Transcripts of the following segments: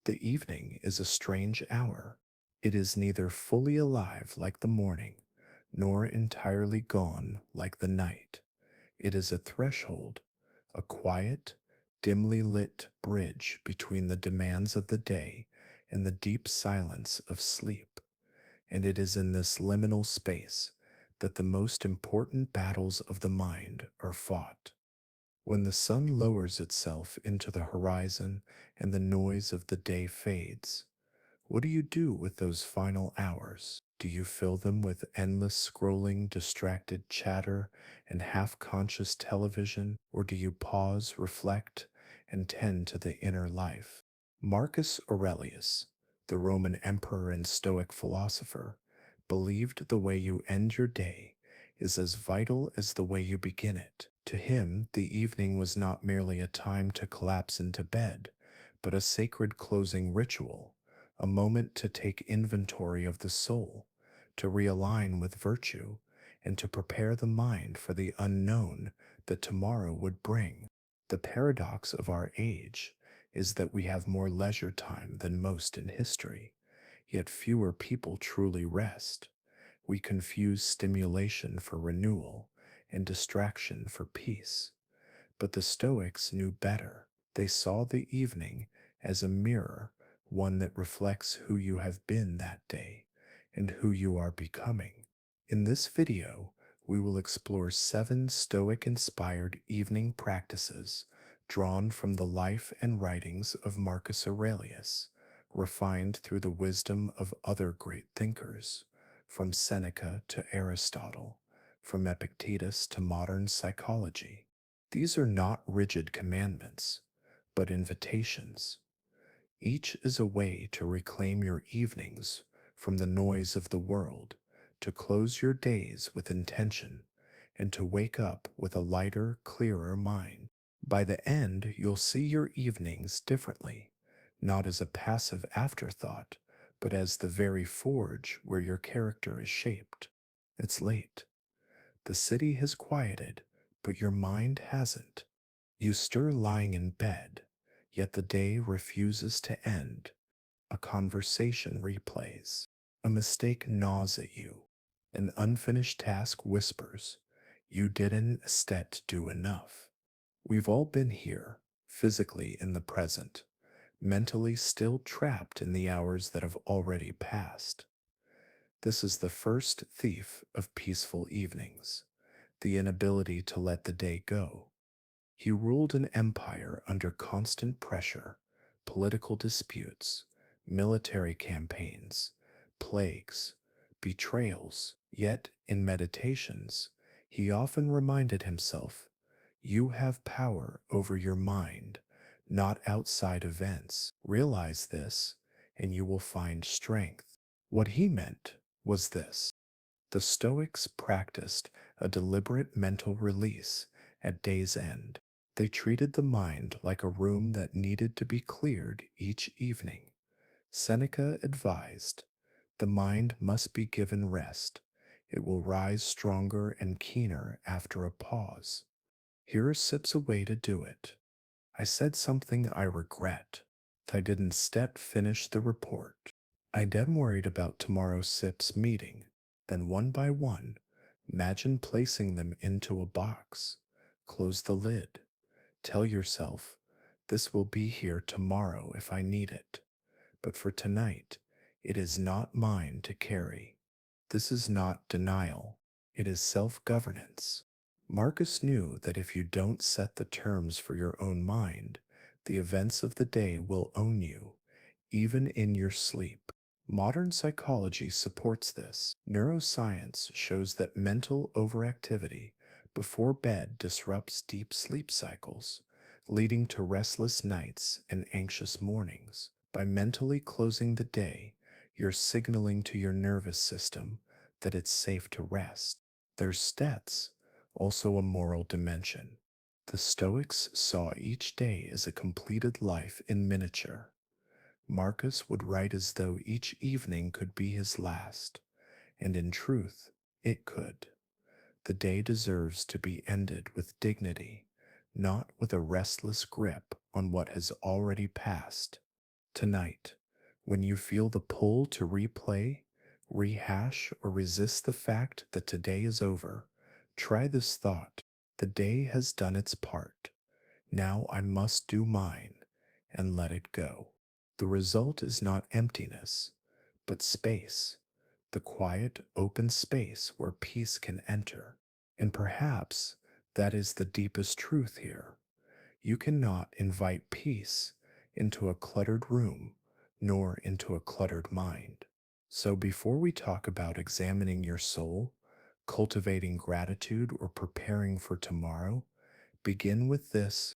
The evening is a strange hour. It is neither fully alive like the morning, nor entirely gone like the night. It is a threshold, a quiet, dimly lit bridge between the demands of the day and the deep silence of sleep. And it is in this liminal space that the most important battles of the mind are fought. When the sun lowers itself into the horizon and the noise of the day fades, what do you do with those final hours? Do you fill them with endless scrolling, distracted chatter, and half conscious television, or do you pause, reflect, and tend to the inner life? Marcus Aurelius, the Roman emperor and Stoic philosopher, believed the way you end your day is as vital as the way you begin it. To him, the evening was not merely a time to collapse into bed, but a sacred closing ritual, a moment to take inventory of the soul, to realign with virtue, and to prepare the mind for the unknown that tomorrow would bring. The paradox of our age is that we have more leisure time than most in history, yet fewer people truly rest. We confuse stimulation for renewal and distraction for peace. But the Stoics knew better. They saw the evening as a mirror, one that reflects who you have been that day and who you are becoming. In this video, we will explore 7 Stoic-inspired evening practices drawn from the life and writings of Marcus Aurelius, refined through the wisdom of other great thinkers, from Seneca to Aristotle, from Epictetus to modern psychology. These are not rigid commandments, but invitations. Each is a way to reclaim your evenings from the noise of the world, to close your days with intention, and to wake up with a lighter, clearer mind. By the end, you'll see your evenings differently, not as a passive afterthought, but as the very forge where your character is shaped. It's late. The city has quieted, but your mind hasn't. You stir lying in bed, yet the day refuses to end. A conversation replays. A mistake gnaws at you. An unfinished task whispers, "You didn't do enough." We've all been here, physically in the present, mentally still trapped in the hours that have already passed. This is the first thief of peaceful evenings, the inability to let the day go. He ruled an empire under constant pressure, political disputes, military campaigns, plagues, betrayals. Yet, in meditations, he often reminded himself, "You have power over your mind, not outside events. Realize this, and you will find strength." What he meant was this: the Stoics practiced a deliberate mental release at day's end. They treated the mind like a room that needed to be cleared each evening. Seneca advised, "The mind must be given rest. It will rise stronger and keener after a pause." Here are Sip's a way to do it. I said something I regret. I didn't finish the report. I am worried about tomorrow's SIP's meeting. Then one by one, imagine placing them into a box. Close the lid. Tell yourself, "This will be here tomorrow if I need it. But for tonight, it is not mine to carry." This is not denial. It is self-governance. Marcus knew that if you don't set the terms for your own mind, the events of the day will own you, even in your sleep. Modern psychology supports this. Neuroscience shows that mental overactivity before bed disrupts deep sleep cycles, leading to restless nights and anxious mornings. By mentally closing the day, you're signaling to your nervous system that it's safe to rest. There's stats, also a moral dimension. The Stoics saw each day as a completed life in miniature. Marcus would write as though each evening could be his last, and in truth, it could. The day deserves to be ended with dignity, not with a restless grip on what has already passed. Tonight, when you feel the pull to replay, rehash, or resist the fact that today is over, try this thought. The day has done its part. Now I must do mine and let it go. The result is not emptiness, but space, the quiet, open space where peace can enter. And perhaps that is the deepest truth here. You cannot invite peace into a cluttered room, nor into a cluttered mind. So before we talk about examining your soul, cultivating gratitude, or preparing for tomorrow, begin with this.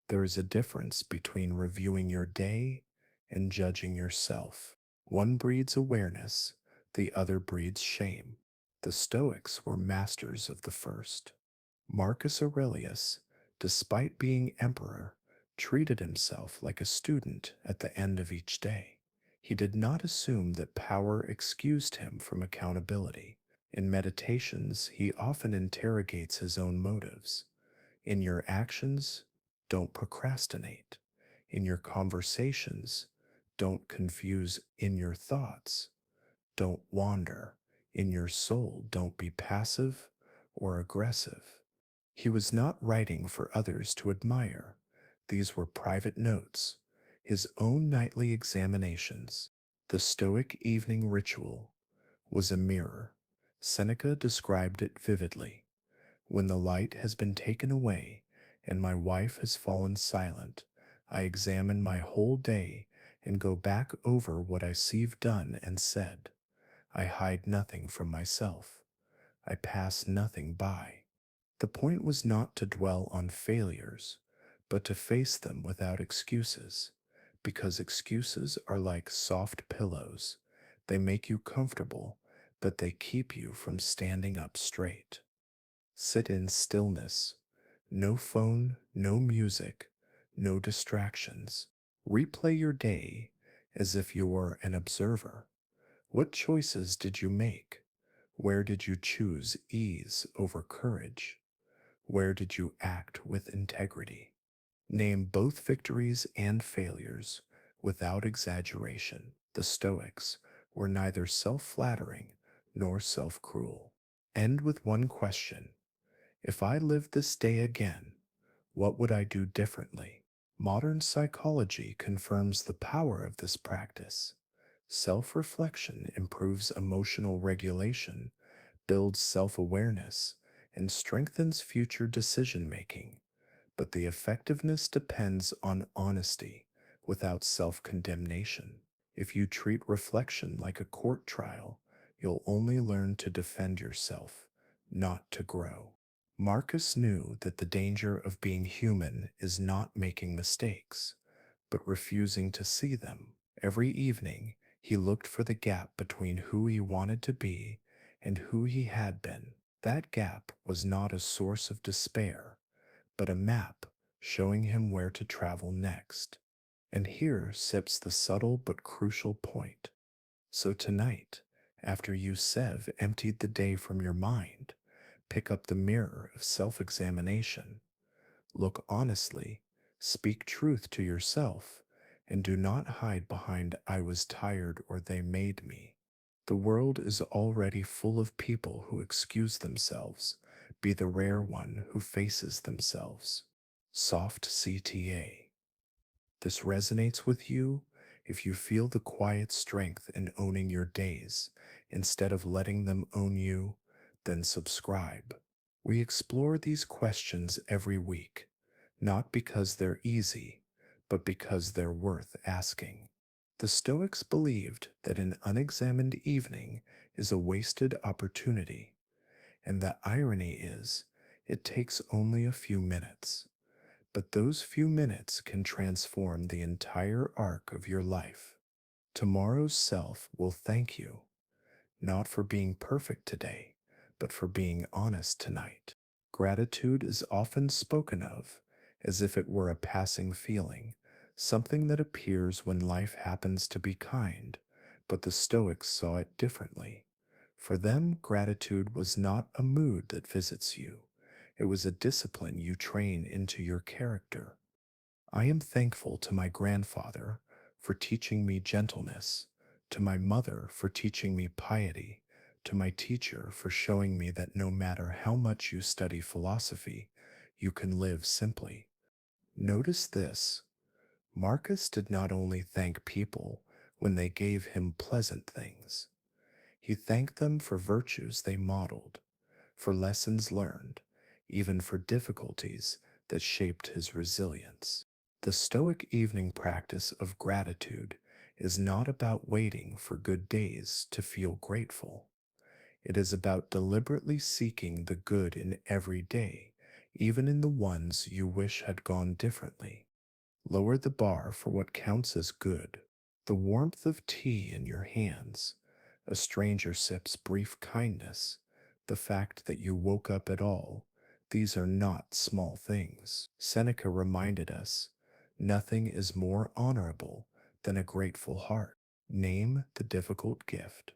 There is a difference between reviewing your day and judging yourself. One breeds awareness, the other breeds shame. The Stoics were masters of the first. Marcus Aurelius, despite being emperor, treated himself like a student at the end of each day. He did not assume that power excused him from accountability. In meditations, he often interrogates his own motives. In your actions, don't procrastinate. In your conversations, don't confuse. In your thoughts, don't wander. In your soul, don't be passive or aggressive. He was not writing for others to admire. These were private notes, his own nightly examinations. The Stoic evening ritual was a mirror. Seneca described it vividly. When the light has been taken away and my wife has fallen silent, I examine my whole day and go back over what I see've done and said. I hide nothing from myself. I pass nothing by. The point was not to dwell on failures, but to face them without excuses, because excuses are like soft pillows. They make you comfortable, but they keep you from standing up straight. Sit in stillness. No phone, no music, no distractions. Replay your day as if you were an observer. What choices did you make? Where did you choose ease over courage? Where did you act with integrity? Name both victories and failures without exaggeration. The Stoics were neither self flattering nor self cruel. End with one question. If I lived this day again, what would I do differently? Modern psychology confirms the power of this practice. Self reflection improves emotional regulation, builds self awareness, and strengthens future decision making. But the effectiveness depends on honesty without self condemnation. If you treat reflection like a court trial, you'll only learn to defend yourself, not to grow. Marcus knew that the danger of being human is not making mistakes, but refusing to see them. Every evening, he looked for the gap between who he wanted to be and who he had been. That gap was not a source of despair, but a map showing him where to travel next. And here sits the subtle but crucial point. So tonight, after you Sev emptied the day from your mind, pick up the mirror of self examination. Look honestly, speak truth to yourself, and do not hide behind I was tired or they made me. The world is already full of people who excuse themselves. Be the rare one who faces themselves. Soft CTA. This resonates with you. If you feel the quiet strength in owning your days instead of letting them own you, then subscribe. We explore these questions every week, not because they're easy, but because they're worth asking. The Stoics believed that an unexamined evening is a wasted opportunity, and the irony is, it takes only a few minutes. But those few minutes can transform the entire arc of your life. Tomorrow's self will thank you, not for being perfect today, but for being honest tonight. Gratitude is often spoken of as if it were a passing feeling, something that appears when life happens to be kind, but the Stoics saw it differently. For them, gratitude was not a mood that visits you, it was a discipline you train into your character. I am thankful to my grandfather for teaching me gentleness, to my mother for teaching me piety, to my teacher for showing me that no matter how much you study philosophy, you can live simply. Notice this: Marcus did not only thank people when they gave him pleasant things, he thanked them for virtues they modeled, for lessons learned, even for difficulties that shaped his resilience. The Stoic evening practice of gratitude is not about waiting for good days to feel grateful. It is about deliberately seeking the good in every day, even in the ones you wish had gone differently. Lower the bar for what counts as good. The warmth of tea in your hands, a stranger sip's brief kindness, the fact that you woke up at all, these are not small things. Seneca reminded us, nothing is more honorable than a grateful heart. Name the difficult gift.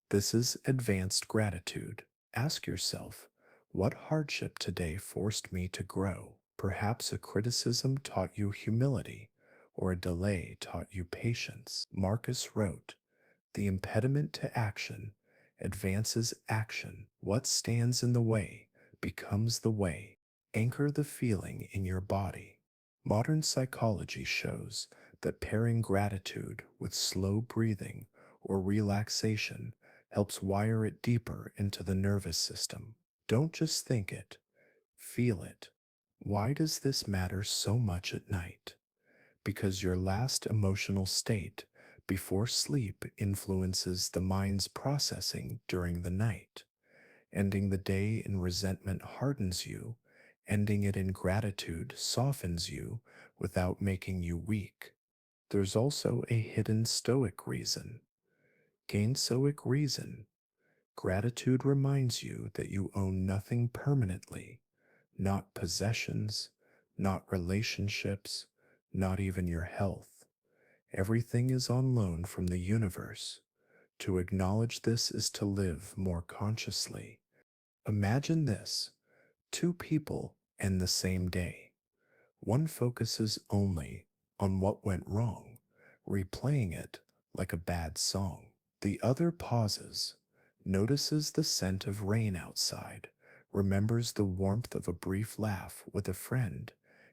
This is advanced gratitude. Ask yourself, what hardship today forced me to grow? Perhaps a criticism taught you humility, or a delay taught you patience. Marcus wrote, the impediment to action advances action. What stands in the way becomes the way. Anchor the feeling in your body. Modern psychology shows that pairing gratitude with slow breathing or relaxation helps wire it deeper into the nervous system. Don't just think it, feel it. Why does this matter so much at night? Because your last emotional state before sleep influences the mind's processing during the night. Ending the day in resentment hardens you, ending it in gratitude softens you without making you weak. There's also a hidden stoic reason. Gain stoic reason. Gratitude reminds you that you own nothing permanently, not possessions, not relationships, not even your health. Everything is on loan from the universe. To acknowledge this is to live more consciously. Imagine this: two people end the same day. One focuses only on what went wrong, replaying it like a bad song. The other pauses, notices the scent of rain outside, remembers the warmth of a brief laugh with a friend,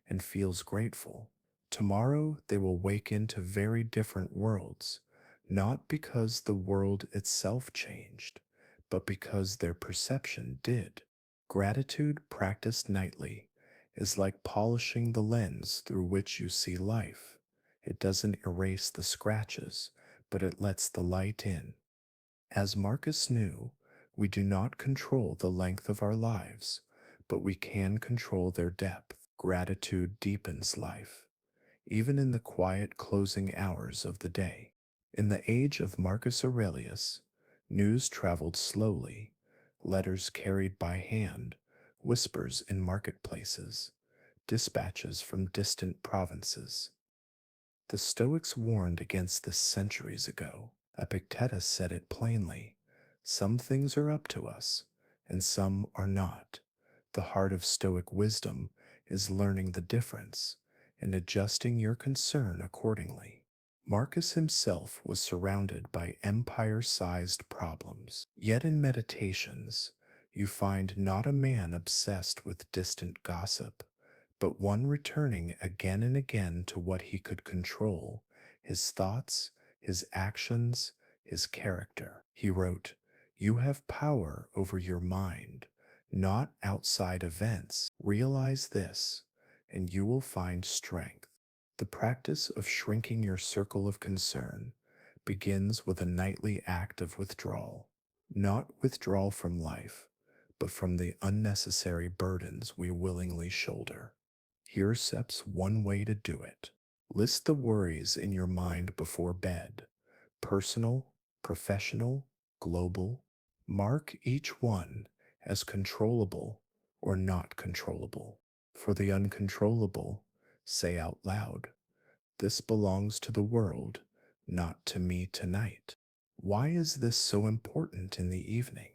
and feels grateful. Tomorrow they will wake into very different worlds, not because the world itself changed, but because their perception did. Gratitude practiced nightly is like polishing the lens through which you see life. It doesn't erase the scratches, but it lets the light in. As Marcus knew, we do not control the length of our lives, but we can control their depth. Gratitude deepens life, even in the quiet closing hours of the day. In the age of Marcus Aurelius, news traveled slowly, letters carried by hand, whispers in marketplaces, dispatches from distant provinces. The Stoics warned against this centuries ago. Epictetus said it plainly: some things are up to us, and some are not. The heart of Stoic wisdom is learning the difference and adjusting your concern accordingly. Marcus himself was surrounded by empire sized problems. Yet in Meditations, you find not a man obsessed with distant gossip, but one returning again and again to what he could control: his thoughts, his actions, his character. He wrote, you have power over your mind, not outside events. Realize this, and you will find strength. The practice of shrinking your circle of concern begins with a nightly act of withdrawal. Not withdrawal from life, but from the unnecessary burdens we willingly shoulder. Here's steps one way to do it. List the worries in your mind before bed: personal, professional, global. Mark each one as controllable or not controllable. For the uncontrollable, say out loud, this belongs to the world, not to me tonight. Why is this so important in the evening?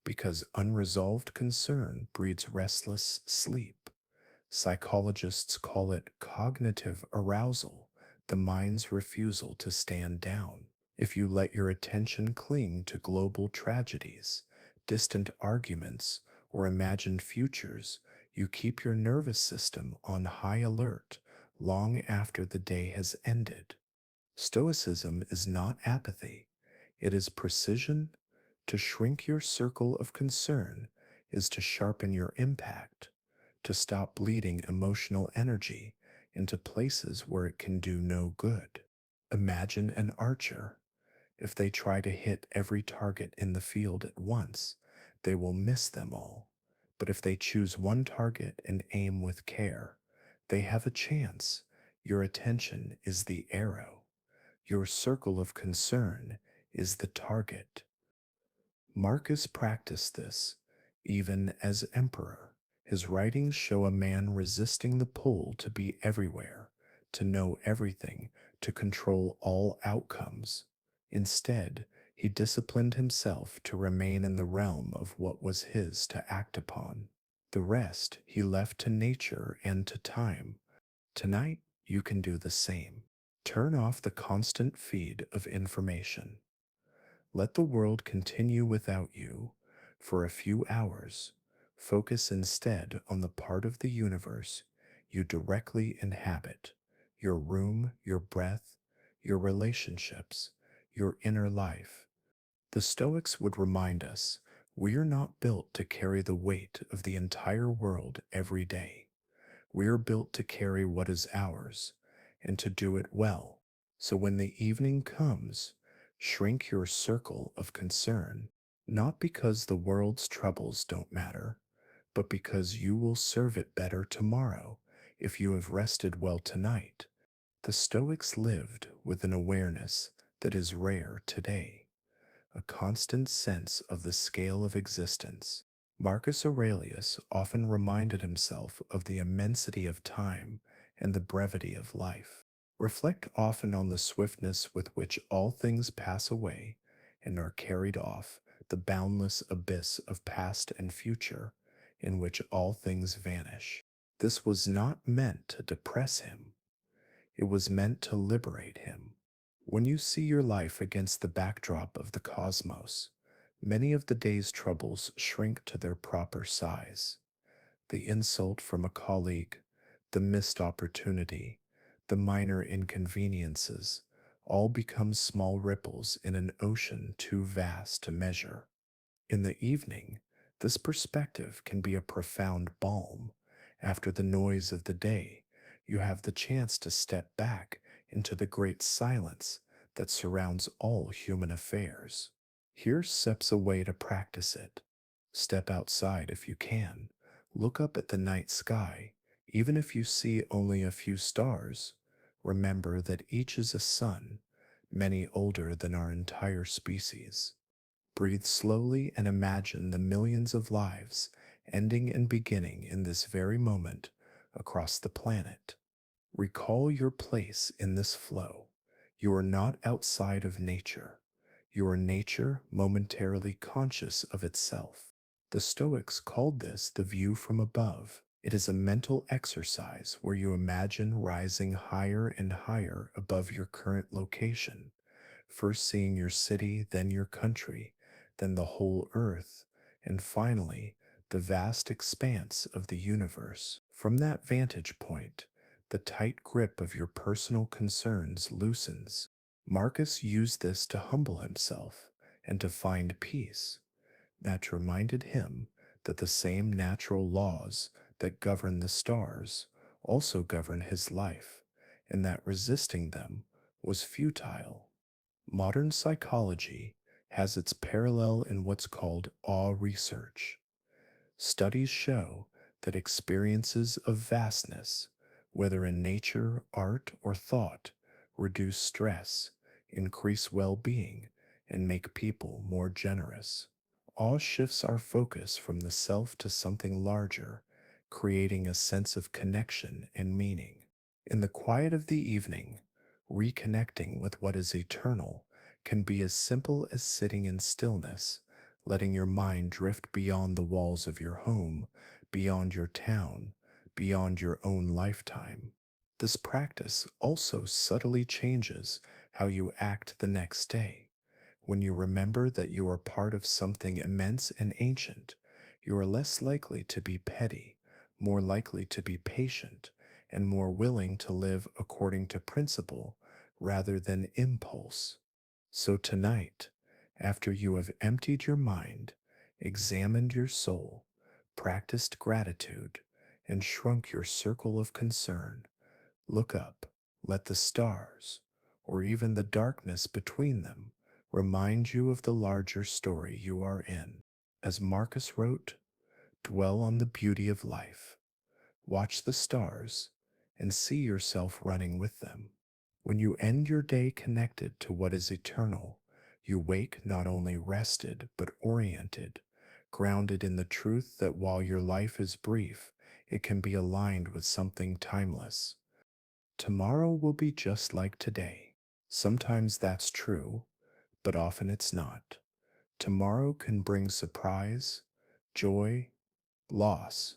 Because unresolved concern breeds restless sleep. Psychologists call it cognitive arousal, the mind's refusal to stand down. If you let your attention cling to global tragedies, distant arguments, or imagined futures, you keep your nervous system on high alert long after the day has ended. Stoicism is not apathy, it is precision. To shrink your circle of concern is to sharpen your impact, to stop bleeding emotional energy into places where it can do no good. Imagine an archer. If they try to hit every target in the field at once, they will miss them all. But if they choose one target and aim with care, they have a chance. Your attention is the arrow. Your circle of concern is the target. Marcus practiced this, even as emperor. His writings show a man resisting the pull to be everywhere, to know everything, to control all outcomes. Instead, he disciplined himself to remain in the realm of what was his to act upon. The rest he left to nature and to time. Tonight, you can do the same. Turn off the constant feed of information. Let the world continue without you for a few hours. Focus instead on the part of the universe you directly inhabit, your room, your breath, your relationships, your inner life. The Stoics would remind us we are not built to carry the weight of the entire world every day. We are built to carry what is ours and to do it well. So when the evening comes, shrink your circle of concern, not because the world's troubles don't matter, but because you will serve it better tomorrow if you have rested well tonight. The Stoics lived with an awareness that is rare today, a constant sense of the scale of existence. Marcus Aurelius often reminded himself of the immensity of time and the brevity of life. Reflect often on the swiftness with which all things pass away and are carried off, the boundless abyss of past and future in which all things vanish. This was not meant to depress him, it was meant to liberate him. When you see your life against the backdrop of the cosmos, many of the day's troubles shrink to their proper size. The insult from a colleague, the missed opportunity, the minor inconveniences all become small ripples in an ocean too vast to measure. In the evening, this perspective can be a profound balm. After the noise of the day, you have the chance to step back into the great silence that surrounds all human affairs. Here's steps a way to practice it. Step outside if you can. Look up at the night sky. Even if you see only a few stars, remember that each is a sun, many older than our entire species. Breathe slowly and imagine the millions of lives ending and beginning in this very moment across the planet. Recall your place in this flow. You are not outside of nature. You are nature momentarily conscious of itself. The Stoics called this the view from above. It is a mental exercise where you imagine rising higher and higher above your current location, first seeing your city, then your country, then the whole earth, and finally the vast expanse of the universe. From that vantage point, the tight grip of your personal concerns loosens. Marcus used this to humble himself and to find peace. That reminded him that the same natural laws that govern the stars also govern his life, and that resisting them was futile. Modern psychology has its parallel in what's called awe research. Studies show that experiences of vastness, whether in nature, art, or thought, reduce stress, increase well being, and make people more generous. Awe shifts our focus from the self to something larger, creating a sense of connection and meaning. In the quiet of the evening, reconnecting with what is eternal can be as simple as sitting in stillness, letting your mind drift beyond the walls of your home, beyond your town, beyond your own lifetime. This practice also subtly changes how you act the next day. When you remember that you are part of something immense and ancient, you are less likely to be petty, more likely to be patient, and more willing to live according to principle rather than impulse. So tonight, after you have emptied your mind, examined your soul, practiced gratitude, and shrunk your circle of concern, look up, let the stars, or even the darkness between them, remind you of the larger story you are in. As Marcus wrote, dwell on the beauty of life, watch the stars, and see yourself running with them. When you end your day connected to what is eternal, you wake not only rested but oriented, grounded in the truth that while your life is brief, it can be aligned with something timeless. Tomorrow will be just like today. Sometimes that's true, but often it's not. Tomorrow can bring surprise, joy, loss,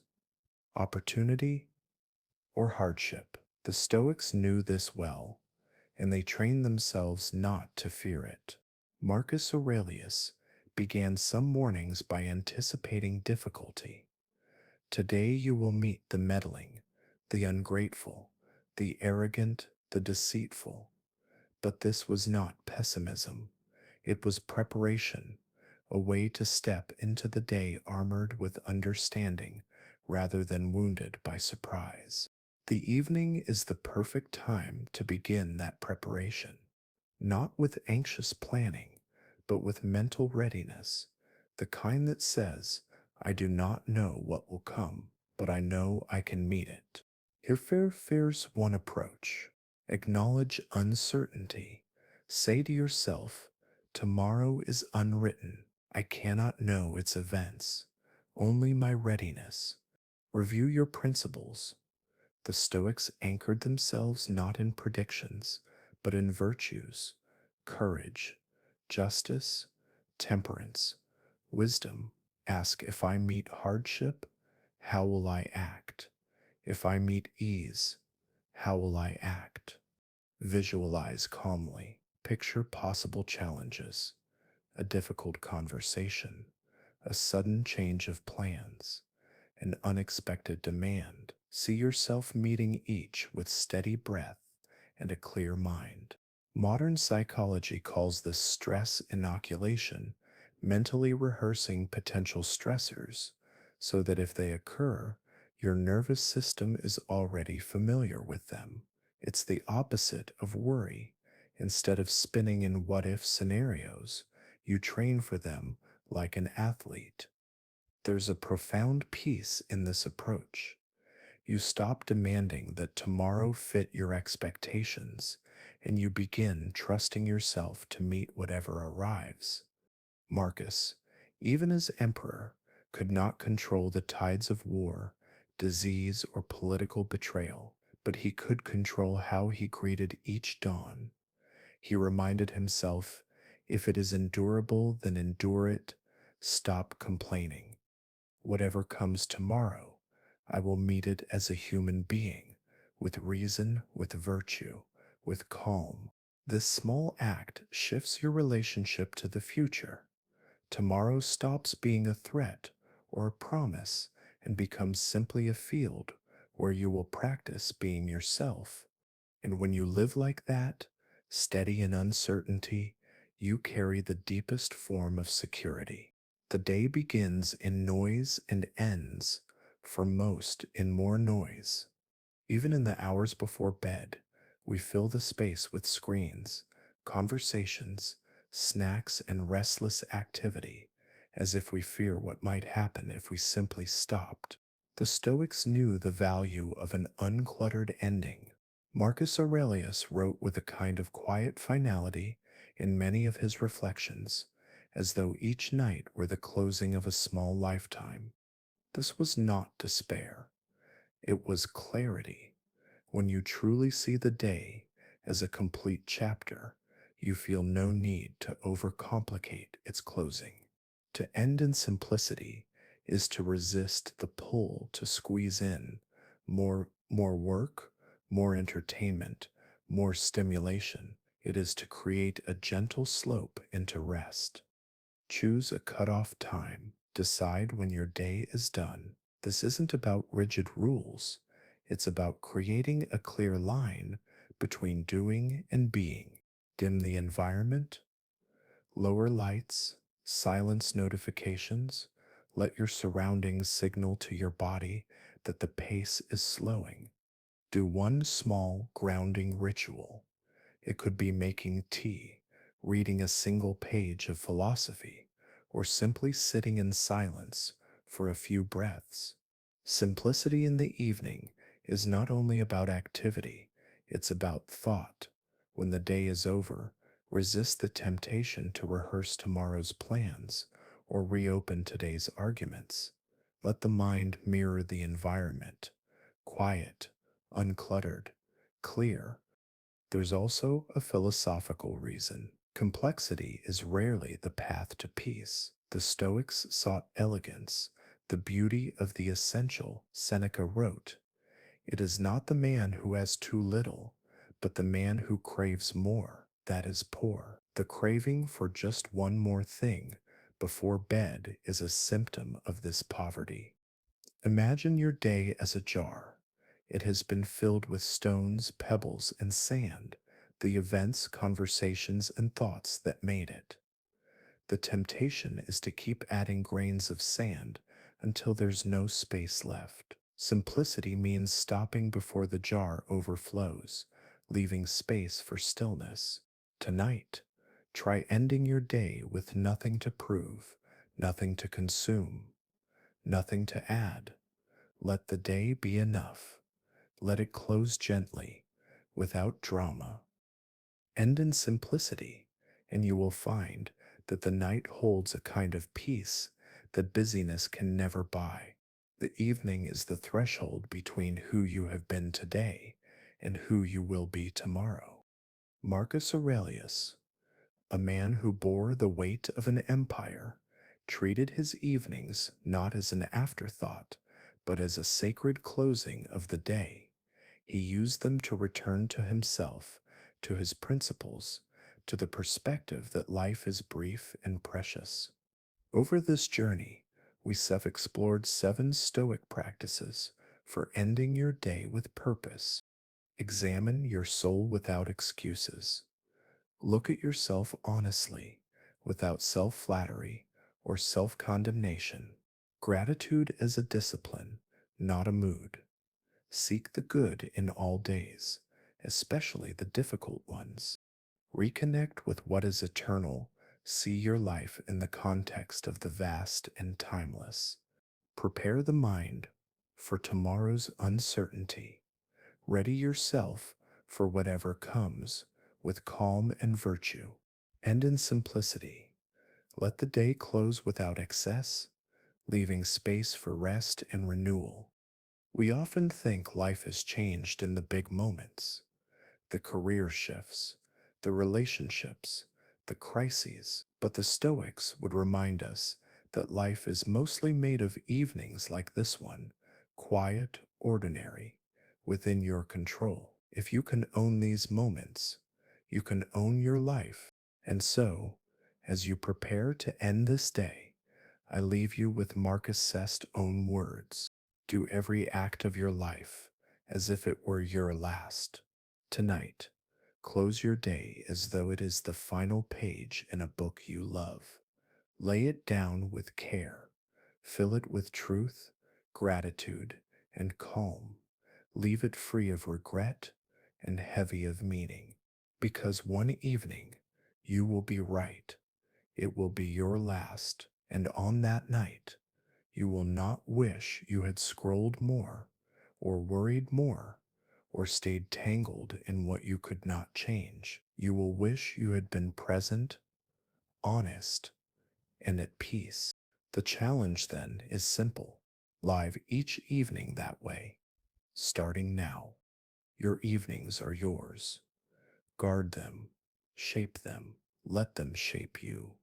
opportunity, or hardship. The Stoics knew this well, and they trained themselves not to fear it. Marcus Aurelius began some mornings by anticipating difficulty. Today you will meet the meddling, the ungrateful, the arrogant, the deceitful. But this was not pessimism. It was preparation, a way to step into the day armored with understanding rather than wounded by surprise. The evening is the perfect time to begin that preparation, not with anxious planning, but with mental readiness, the kind that says, I do not know what will come, but I know I can meet it. Here's one approach. Acknowledge uncertainty. Say to yourself, tomorrow is unwritten. I cannot know its events, only my readiness. Review your principles. The Stoics anchored themselves not in predictions, but in virtues, courage, justice, temperance, wisdom. Ask, if I meet hardship, how will I act? If I meet ease, how will I act? Visualize calmly. Picture possible challenges, a difficult conversation, a sudden change of plans, an unexpected demand. See yourself meeting each with steady breath and a clear mind. Modern psychology calls this stress inoculation, mentally rehearsing potential stressors so that if they occur, your nervous system is already familiar with them. It's the opposite of worry. Instead of spinning in what if scenarios, you train for them like an athlete. There's a profound peace in this approach. You stop demanding that tomorrow fit your expectations, and you begin trusting yourself to meet whatever arrives. Marcus, even as emperor, could not control the tides of war, disease, or political betrayal, but he could control how he greeted each dawn. He reminded himself, if it is endurable, then endure it. Stop complaining. Whatever comes tomorrow, I will meet it as a human being, with reason, with virtue, with calm. This small act shifts your relationship to the future. Tomorrow stops being a threat or a promise and becomes simply a field where you will practice being yourself. And when you live like that, steady in uncertainty, you carry the deepest form of security. The day begins in noise and ends, for most, in more noise. Even in the hours before bed, we fill the space with screens, conversations, snacks, and restless activity, as if we fear what might happen if we simply stopped. The Stoics knew the value of an uncluttered ending. Marcus Aurelius wrote with a kind of quiet finality in many of his reflections, as though each night were the closing of a small lifetime. This was not despair, it was clarity. When you truly see the day as a complete chapter, you feel no need to overcomplicate its closing. To end in simplicity is to resist the pull to squeeze in more work, more entertainment, more stimulation. It is to create a gentle slope into rest. Choose a cutoff time. Decide when your day is done. This isn't about rigid rules. It's about creating a clear line between doing and being. Dim the environment, lower lights, silence notifications. Let your surroundings signal to your body that the pace is slowing. Do one small grounding ritual. It could be making tea, reading a single page of philosophy, or simply sitting in silence for a few breaths. Simplicity in the evening is not only about activity, it's about thought. When the day is over, resist the temptation to rehearse tomorrow's plans or reopen today's arguments. Let the mind mirror the environment, quiet, uncluttered, clear. There's also a philosophical reason. Complexity is rarely the path to peace. The Stoics sought elegance, the beauty of the essential. Seneca wrote, "It is not the man who has too little, but the man who craves more that is poor." The craving for just one more thing before bed is a symptom of this poverty. Imagine your day as a jar. It has been filled with stones, pebbles, and sand, the events, conversations, and thoughts that made it. The temptation is to keep adding grains of sand until there's no space left. Simplicity means stopping before the jar overflows, leaving space for stillness. Tonight, try ending your day with nothing to prove, nothing to consume, nothing to add. Let the day be enough. Let it close gently, without drama. End in simplicity, and you will find that the night holds a kind of peace that busyness can never buy. The evening is the threshold between who you have been today and who you will be tomorrow. Marcus Aurelius, a man who bore the weight of an empire, treated his evenings not as an afterthought, but as a sacred closing of the day. He used them to return to himself, to his principles, to the perspective that life is brief and precious. Over this journey, we have explored 7 Stoic practices for ending your day with purpose. Examine your soul without excuses. Look at yourself honestly, without self flattery or self condemnation. Gratitude as a discipline, not a mood. Seek the good in all days, especially the difficult ones. Reconnect with what is eternal. See your life in the context of the vast and timeless. Prepare the mind for tomorrow's uncertainty. Ready yourself for whatever comes with calm and virtue. And in simplicity, let the day close without excess, leaving space for rest and renewal. We often think life has changed in the big moments, the career shifts, the relationships, the crises, but the Stoics would remind us that life is mostly made of evenings like this one, quiet, ordinary, within your control. If you can own these moments, you can own your life. And so, as you prepare to end this day, I leave you with Marcus Aurelius' own words. Do every act of your life as if it were your last. Tonight, close your day as though it is the final page in a book you love. Lay it down with care. Fill it with truth, gratitude, and calm. Leave it free of regret and heavy of meaning. Because one evening, you will be right. It will be your last. And on that night, you will not wish you had scrolled more, or worried more, or stayed tangled in what you could not change. You will wish you had been present, honest, and at peace. The challenge then is simple. Live each evening that way, starting now. Your evenings are yours. Guard them, shape them, let them shape you.